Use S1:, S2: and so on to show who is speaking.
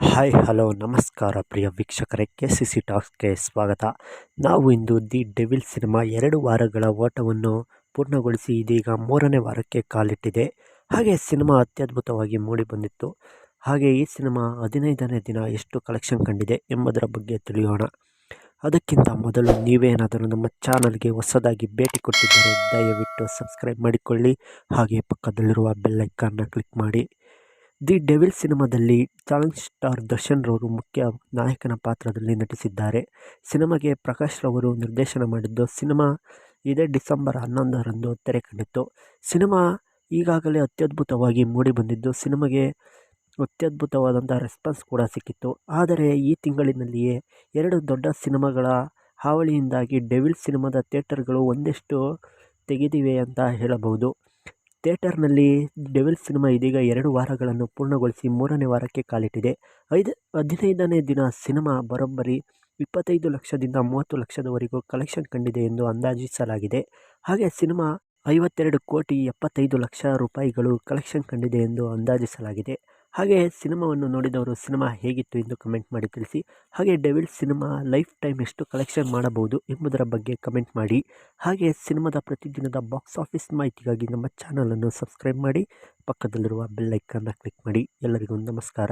S1: Hi hello ನಮಸ್ಕಾರ ಪ್ರಿಯ ವೀಕ್ಷಕರೇ, KCC ಟಾಕ್ಸ್ಗೆ ಸ್ವಾಗತ. ನಾವು ಇಂದು ದಿ ಡೆವಿಲ್ ಸಿನಿಮಾ 2 ವಾರಗಳ ಓಟವನ್ನು ಪೂರ್ಣಗೊಳಿಸಿ ಇದೀಗ 3ನೇ ವಾರಕ್ಕೆ ಕಾಲಿಟ್ಟಿದೆ. ಹಾಗೆ ಸಿನಿಮಾ ಅತ್ಯದ್ಭುತವಾಗಿ ಮೂಡಿಬಂದಿತ್ತು. ಹಾಗೆ ಈ ಸಿನಿಮಾ 15ನೇ ದಿನ ಎಷ್ಟು ಕಲೆಕ್ಷನ್ ಕಂಡಿದೆ ಎಂಬುದರ ಬಗ್ಗೆ ತಿಳಿಯೋಣ. ಅದಕ್ಕಿಂತ ಮೊದಲು ನೀವೇನಾದರೂ ನಮ್ಮ ಚಾನಲ್ಗೆ ಹೊಸದಾಗಿ ಭೇಟಿ ಕೊಟ್ಟಿದ್ದರೆ ದಯವಿಟ್ಟು ಸಬ್ಸ್ಕ್ರೈಬ್ ಮಾಡಿಕೊಳ್ಳಿ. ಹಾಗೆ ಪಕ್ಕದಲ್ಲಿರುವ ಬೆಲ್ ಐಕಾನ್ನ ಕ್ಲಿಕ್ ಮಾಡಿ. ದಿ ಡೆವಿಲ್ ಸಿನಿಮಾದಲ್ಲಿ ಚಾಲೆಂಜ್ ಸ್ಟಾರ್ ದರ್ಶನ್ ರವರು ಮುಖ್ಯ ನಾಯಕನ ಪಾತ್ರದಲ್ಲಿ ನಟಿಸಿದ್ದಾರೆ. ಸಿನಿಮಾಗೆ ಪ್ರಕಾಶ್ ರವರು ನಿರ್ದೇಶನ ಮಾಡಿದ್ದು, ಸಿನಿಮಾ ಇದೇ ಡಿಸೆಂಬರ್ 11ರಂದು ತೆರೆ ಕಂಡಿತ್ತು. ಸಿನಿಮಾ ಈಗಾಗಲೇ ಅತ್ಯದ್ಭುತವಾಗಿ ಮೂಡಿಬಂದಿದ್ದು, ಸಿನಿಮಾಗೆ ಅತ್ಯದ್ಭುತವಾದಂಥ ರೆಸ್ಪಾನ್ಸ್ ಕೂಡ ಸಿಕ್ಕಿತ್ತು. ಆದರೆ ಈ ತಿಂಗಳಿನಲ್ಲಿಯೇ 2 ದೊಡ್ಡ ಸಿನಿಮಾಗಳ ಹಾವಳಿಯಿಂದಾಗಿ ಡೆವಿಲ್ ಸಿನಿಮಾದ ಥಿಯೇಟರ್ಗಳು ಒಂದಷ್ಟು ತೆಗೆದಿವೆ ಅಂತ ಹೇಳಬಹುದು. ಥಿಯೇಟರ್ನಲ್ಲಿ ಡೆವಿಲ್ ಸಿನಿಮಾ ಇದೀಗ 2 ವಾರಗಳನ್ನು ಪೂರ್ಣಗೊಳಿಸಿ 3ನೇ ವಾರಕ್ಕೆ ಕಾಲಿಟ್ಟಿದೆ. 15ನೇ ದಿನ ಸಿನಿಮಾ ಬರೋಬ್ಬರಿ 25 ಲಕ್ಷದಿಂದ 30 ಲಕ್ಷದವರೆಗೂ ಕಲೆಕ್ಷನ್ ಕಂಡಿದೆ ಎಂದು ಅಂದಾಜಿಸಲಾಗಿದೆ. ಹಾಗೆ ಸಿನಿಮಾ 52,75,00,000 ರೂಪಾಯಿಗಳು ಕಲೆಕ್ಷನ್ ಕಂಡಿದೆ ಎಂದು ಅಂದಾಜಿಸಲಾಗಿದೆ. ಹಾಗೆ ಸಿನಿಮಾವನ್ನು ನೋಡಿದವರು ಸಿನಿಮಾ ಹೇಗಿತ್ತು ಎಂದು ಕಮೆಂಟ್ ಮಾಡಿ ತಿಳಿಸಿ. ಹಾಗೆ ಡೆವಿಲ್ ಸಿನಿಮಾ ಲೈಫ್ ಟೈಮ್ ಎಷ್ಟು ಕಲೆಕ್ಷನ್ ಮಾಡಬಹುದು ಎಂಬುದರ ಬಗ್ಗೆ ಕಮೆಂಟ್ ಮಾಡಿ. ಹಾಗೆ ಸಿನಿಮಾದ ಪ್ರತಿದಿನದ ಬಾಕ್ಸ್ ಆಫೀಸ್ ಮಾಹಿತಿಗಾಗಿ ನಮ್ಮ ಚಾನಲನ್ನು ಸಬ್ಸ್ಕ್ರೈಬ್ ಮಾಡಿ, ಪಕ್ಕದಲ್ಲಿರುವ ಬೆಲ್ ಐಕಾನ್ನ ಕ್ಲಿಕ್ ಮಾಡಿ. ಎಲ್ಲರಿಗೂ ನಮಸ್ಕಾರ.